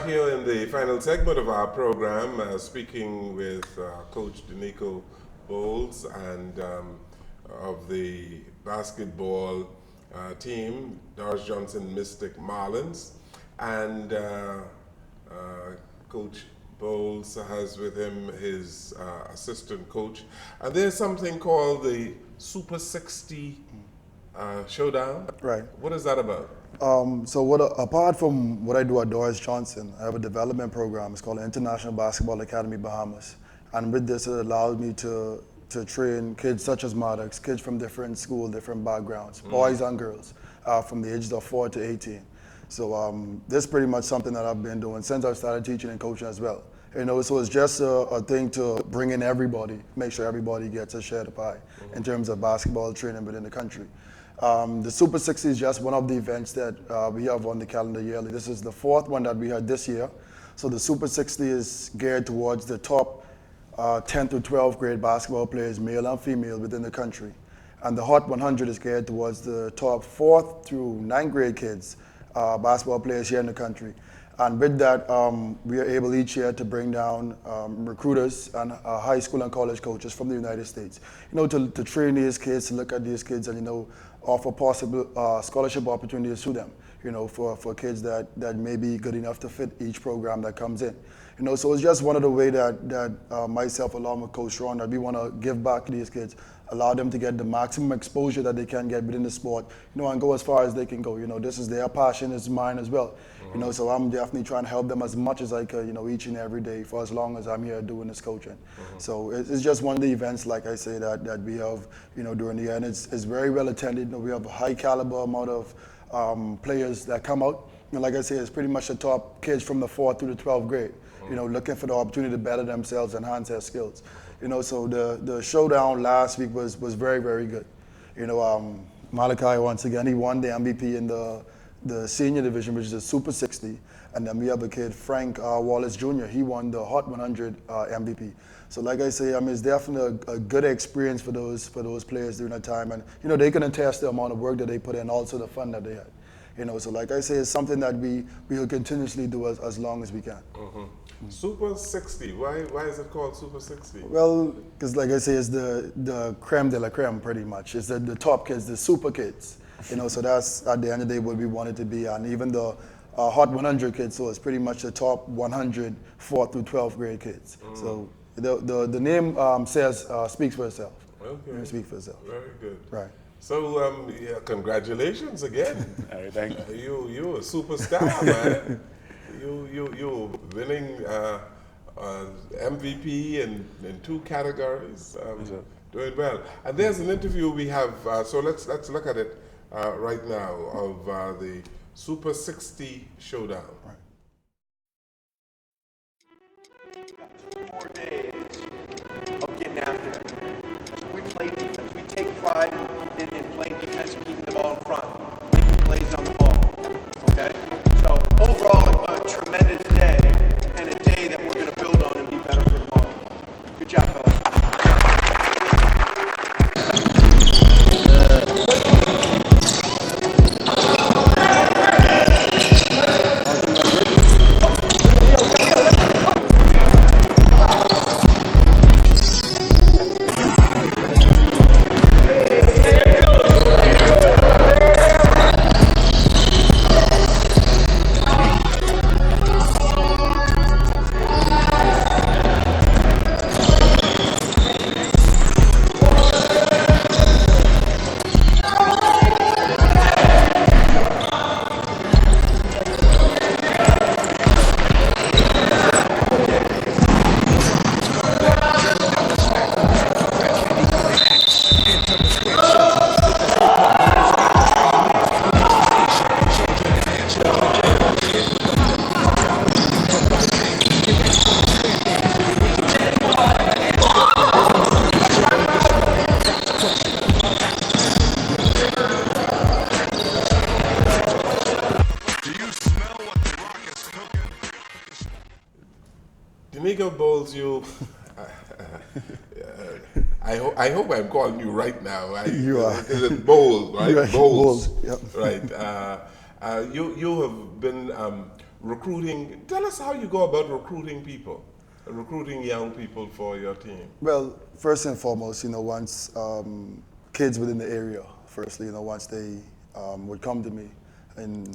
here in the final segment of our program, speaking with Coach Denykco Bowles and of the basketball team, Doris Johnson Mystic Marlins, and Coach Bowles has with him his assistant coach, and there's something called the Super 60 Showdown. Right. What is that about? Apart from what I do at Doris Johnson, I have a development program. It's called International Basketball Academy Bahamas. And with this, it allows me to train kids such as Maddox, kids from different schools, different backgrounds, boys and girls, from the ages of 4 to 18. So this is pretty much something that I've been doing since I started teaching and coaching as well. You know, so it's just a thing to bring in everybody, make sure everybody gets a share of the pie in terms of basketball training within the country. The Super 60 is just one of the events that we have on the calendar yearly. This is the fourth one that we had this year. So the Super 60 is geared towards the top 10 to 12th grade basketball players, male and female, within the country. And the Hot 100 is geared towards the top 4th through 9th grade kids, basketball players here in the country. And with that, we are able each year to bring down recruiters and high school and college coaches from the United States, you know, to train these kids, to look at these kids and, you know, offer possible scholarship opportunities to them, you know, for kids that may be good enough to fit each program that comes in. You know, so it's just one of the ways that myself, along with Coach Ron, that we want to give back to these kids, allow them to get the maximum exposure that they can get within the sport, you know, and go as far as they can go. You know, this is their passion, it's mine as well. You know, so I'm definitely trying to help them as much as I could, you know, each and every day for as long as I'm here doing this coaching. So it's just one of the events, like I say, that we have, you know, during the year, and it's very well attended. You know, we have a high caliber amount of players that come out. And like I say, it's pretty much the top kids from the 4th through the 12th grade, you know, looking for the opportunity to better themselves, enhance their skills. You know, so the showdown last week was very, very good. You know, Malachi, once again, he won the MVP in the senior division, which is the Super 60. And then we have a kid, Frank Wallace Jr., he won the Hot 100 MVP. So like I say, I mean, it's definitely a good experience for those players during that time. And, you know, they can attest the amount of work that they put in, also the fun that they had. You know, so like I say, it's something that we will continuously do as long as we can. Super 60. Why is it called Super 60? Well, because like I say, it's the creme de la creme, pretty much. It's the top kids, the super kids. You know, so that's at the end of the day what we want it to be. And even the Hot 100 kids, so it's pretty much the top 100 4th through 12th grade kids. So the name speaks for itself. Okay. It speaks for itself. Very good. Right. So, yeah, congratulations again. All right, thank you. You're a superstar, man. You're winning MVP in 2 categories. Doing well. And there's an interview we have. So let's look at it right now of the Super 60 Showdown. Right. 2 more days of getting after it. We play defense. We take pride in playing defense and keeping the ball in front, making plays on the ball. Okay? So overall, a tremendous day, and a day that we're going to build on and be better for tomorrow. Good job, fellas. Denykco Bowles, you. I hope I'm calling you right now. You are. Is it Bowles, right? Right, Bowles. Bowles, yep. Right. You have been recruiting. Tell us how you go about recruiting people, recruiting young people for your team. Well, first and foremost, once kids within the area, firstly, once they would come to me, and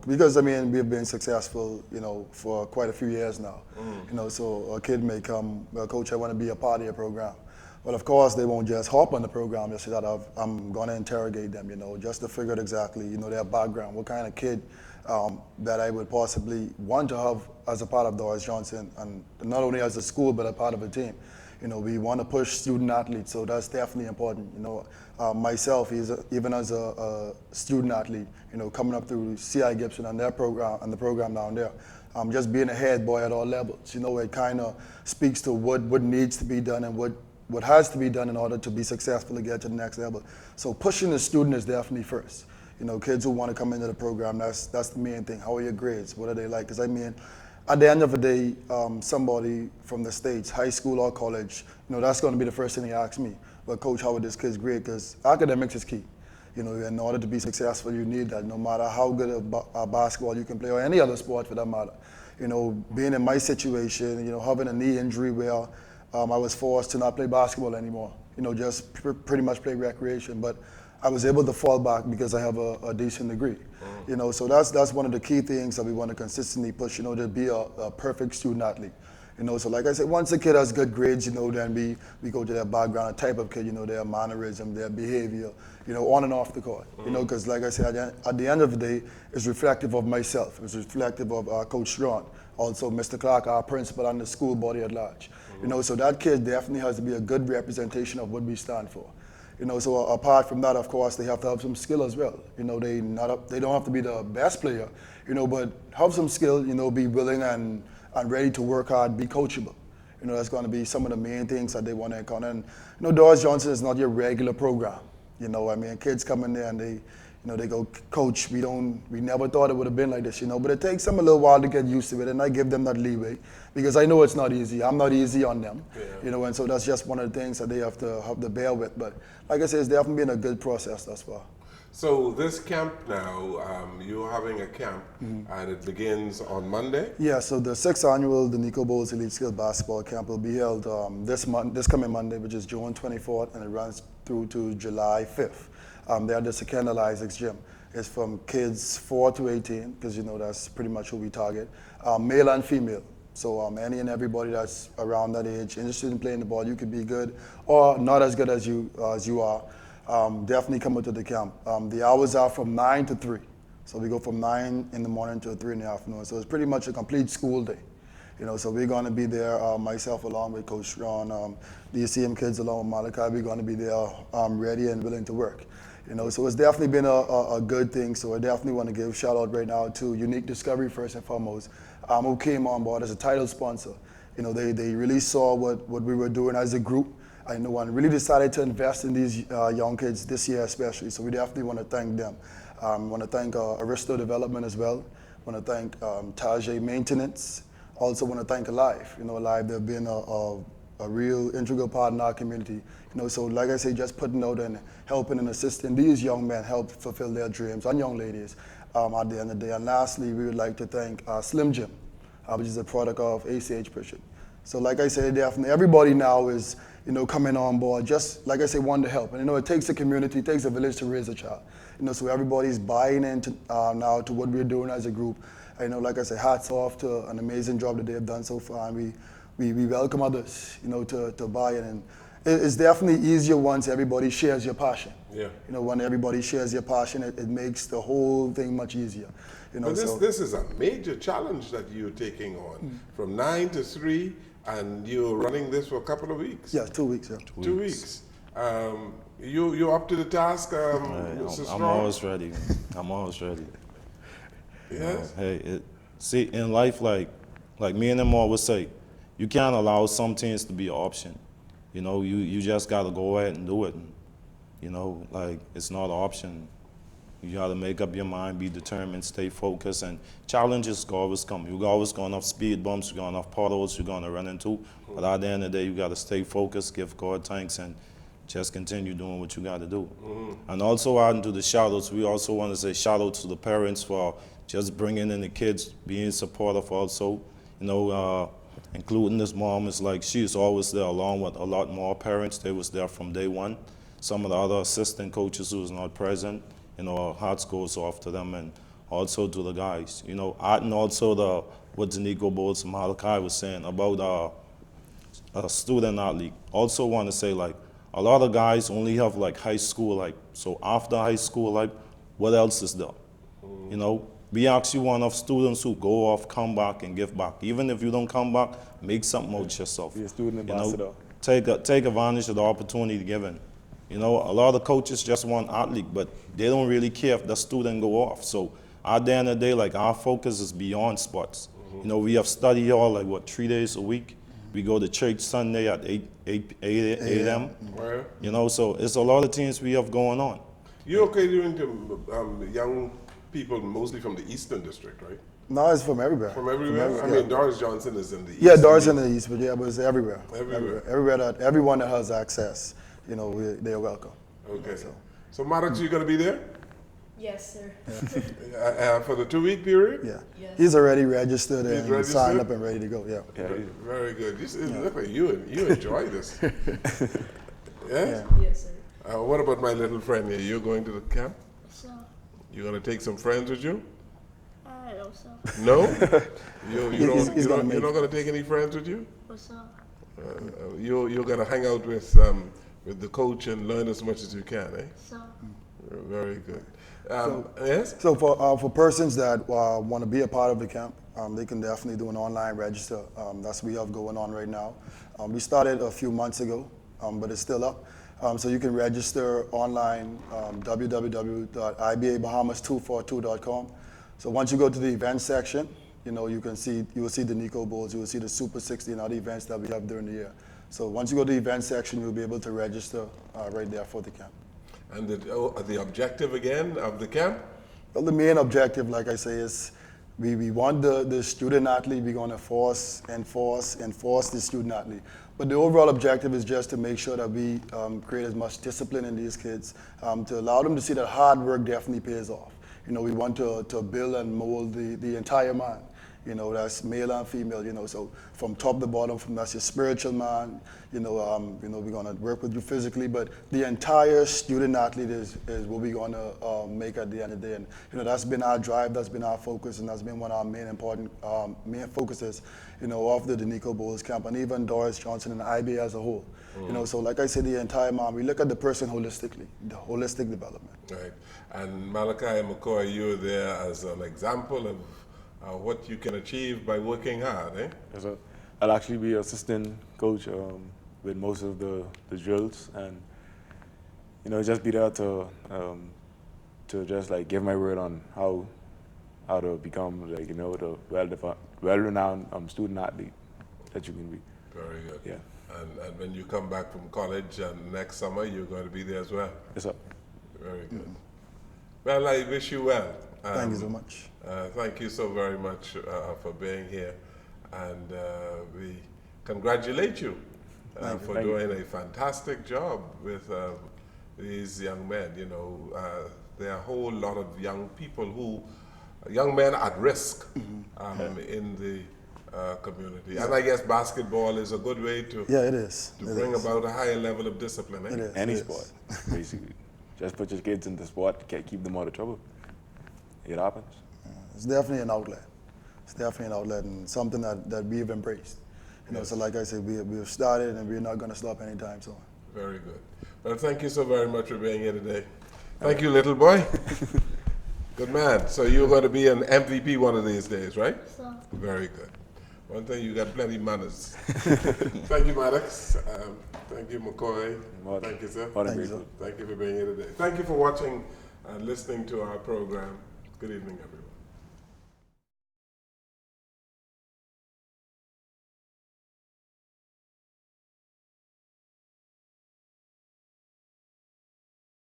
because we've been successful, for quite a few years now. So a kid may come, well, coach, I want to be a part of your program. Well, of course, they won't just hop on the program. Just that I'm going to interrogate them, just to figure out exactly, their background, what kind of kid that I would possibly want to have as a part of Doris Johnson, and not only as a school, but a part of a team. We want to push student athletes, so that's definitely important. Myself, even as a student athlete, coming up through C.I. Gibson and their program and the program down there, just being a head boy at all levels. It kind of speaks to what needs to be done and what has to be done in order to be successful to get to the next level. So pushing the student is definitely first. Kids who want to come into the program, that's the main thing. How are your grades? What are they like? Because at the end of the day, somebody from the States, high school or college, that's going to be the first thing they ask me. But coach, how are this kid's grade? Because academics is key. In order to be successful, you need that. No matter how good a basketball you can play, or any other sport for that matter. Being in my situation, having a knee injury where I was forced to not play basketball anymore. Just pretty much play recreation. But I was able to fall back because I have a decent degree. So that's one of the key things that we want to consistently push, to be a perfect student athlete. So like I said, once a kid has good grades, then we go to their background, the type of kid, their mannerism, their behavior, on and off the court. Because like I said, at the end of the day, it's reflective of myself. It's reflective of Coach Ron, also Mr. Clark, our principal, and the school body at large. So that kid definitely has to be a good representation of what we stand for. So apart from that, of course, they have to have some skill as well. They don't have to be the best player, but have some skill, be willing and ready to work hard, be coachable. That's going to be some of the main things that they want to encounter. And Doris Johnson is not your regular program. Kids come in there and they go, coach, we never thought it would have been like this, but it takes them a little while to get used to it, and I give them that leeway because I know it's not easy. I'm not easy on them, and so that's just one of the things that they have to bear with. But like I said, it's definitely been a good process thus far. So this camp now, you're having a camp, and it begins on Monday? Yeah, so the 6th annual Denykco Bowls Elite Skills Basketball Camp will be held this coming Monday, which is June 24th, and it runs through to July 5th. They're at the Secondal Isaacs Gym. It's from kids 4 to 18, because that's pretty much who we target, male and female. So any and everybody that's around that age, interested in playing the ball, you could be good or not as good as you are. Definitely come out to the camp. The hours are from 9 to 3. So we go from 9 in the morning to 3 in the afternoon. So it's pretty much a complete school day. So we're going to be there, myself along with Coach Ron, the UCM kids along with Malachi, we're going to be there ready and willing to work. So it's definitely been a good thing. So I definitely want to give a shout out right now to Unique Discovery first and foremost, who came on board as a title sponsor. They really saw what we were doing as a group. And really decided to invest in these young kids this year especially. So we definitely want to thank them. Want to thank Aristo Development as well. Want to thank Tajay Maintenance. Also want to thank Alive. Alive, they've been a real integral part in our community. So like I say, just putting out and helping and assisting these young men help fulfill their dreams, and young ladies at the end of the day. And lastly, we would like to thank Slim Jim, which is a product of ACH Pritchard. So like I said, definitely everybody now is coming on board, just like I say, wanting to help. And it takes a community, it takes a village to raise a child. So everybody's buying into now to what we're doing as a group. Like I say, hats off to an amazing job that they've done so far, and we welcome others, to buy in. And it's definitely easier once everybody shares your passion. Yeah. When everybody shares your passion, it makes the whole thing much easier. But this is a major challenge that you're taking on, from 9 to 3, and you're running this for a couple of weeks. Yeah, 2 weeks. Yeah. 2 weeks. You up to the task, Mr. I'm always ready. I'm always ready. Yes. See, in life, like me and them always say, you can't allow some things to be an option. You just got to go ahead and do it. It's not an option. You got to make up your mind, be determined, stay focused, and challenges always come. You're always going to have speed bumps, you're going to have potholes you're going to run into. But at the end of the day, you got to stay focused, give God thanks, and just continue doing what you got to do. And also adding to the shout outs, we also want to say shout out to the parents for just bringing in the kids, being supportive also, you know, including this mom is like, she's always there along with a lot more parents. They was there from day one. Some of the other assistant coaches who was not present, you know, our hearts goes off to them and also to the guys, you know, and also what Denykco Bulls Malachi was saying about a student athlete. Also want to say, like, a lot of guys only have like high school, like, so after high school, like, what else is there? You know, we actually want enough students who go off, come back, and give back. Even if you don't come back, make something out yourself. Be a student You ambassador. know, take advantage of the opportunity given. You know, a lot of coaches just want athlete, but they don't really care if the student go off. So at the end of the day, like, our focus is beyond sports. You know, we have study hall, like, what, 3 days a week? We go to church Sunday at 8 a.m. Right. You know, so it's a lot of things we have going on. You okay doing to young people mostly from the Eastern District, right? No, it's from everywhere. From everywhere? I mean, Doris Johnson is in the East. Yeah, Doris in the East, but yeah, but it's everywhere. Everywhere. Everywhere that everyone that has access, you know, they're welcome. Okay. So Maddox, you gonna be there Yes, sir. for the 2-week period? Yeah. Yes. He's already registered He's and registered? signed up and ready to go. Yeah. Very good. Look like you enjoy this. Yes? Yes, sir. What about my little friend here? You're going to the camp? So, You're gonna take some friends with you? I hope so. No? He's gonna make You're not gonna take any friends with you? What's up? You're gonna hang out with the coach and learn as much as you can, eh? So, Very good. Yes? So for persons that want to be a part of the camp, they can definitely do an online register. That's what we have going on right now. We started a few months ago, but it's still up. So you can register online, www.ibabahamas242.com. So once you go to the events section, you know, you will see Denykco Bulls, you will see the Super 60 and other events that we have during the year. So once you go to the events section, you'll be able to register right there for the camp. And the objective again of the camp? Well, the main objective, like I say, is we want the student athlete. We're going to enforce the student athlete. But the overall objective is just to make sure that we create as much discipline in these kids, to allow them to see that hard work definitely pays off. You know, we want to build and mold the entire man. You know, that's male and female, you know, so from top to bottom, that's your spiritual man, you know, we're gonna work with you physically, but the entire student athlete is what we're gonna make at the end of the day. And, you know, that's been our drive, that's been our focus, and that's been one of our main focuses, you know, of the Denykco Bulls camp, and even Doris Johnson and IBA as a whole. You know, so like I said, the entire man, we look at the person holistically, the holistic development. Right. And Malachi and McCoy, you're there as an example of what you can achieve by working hard, eh? Yes, sir. I'll actually be assistant coach with most of the drills, and you know, just be there to just like give my word on how to become, like, you know, the well-renowned student athlete that you can be. Very good. Yeah. And when you come back from college next summer, you're going to be there as well. Yes, sir. Very good. Well, I wish you well. Thank you so much. Thank you so very much for being here, and we congratulate you for doing a fantastic job with these young men. You know, there are a whole lot of young men at risk in the community, and I guess basketball is a good way to Yeah, it is. to bring about a higher level of discipline. Eh? It is. Any it is. sport, basically. Just put your kids in the sport, can't keep them out of trouble. It happens. It's definitely an outlet. It's definitely an outlet and something that we've embraced. You know, so like I said, we've started and we're not going to stop anytime soon. Very good. Well, thank you so very much for being here today. Thank you, little boy. Good man. So you're going to be an MVP one of these days, right? so. Very good. One thing, you got plenty manners. Thank you, Maddox. Thank you, McCoy. Thank you, sir. What a Thank you, great sir. Thank you for being here today. Thank you for watching and listening to our program. Good evening, everyone.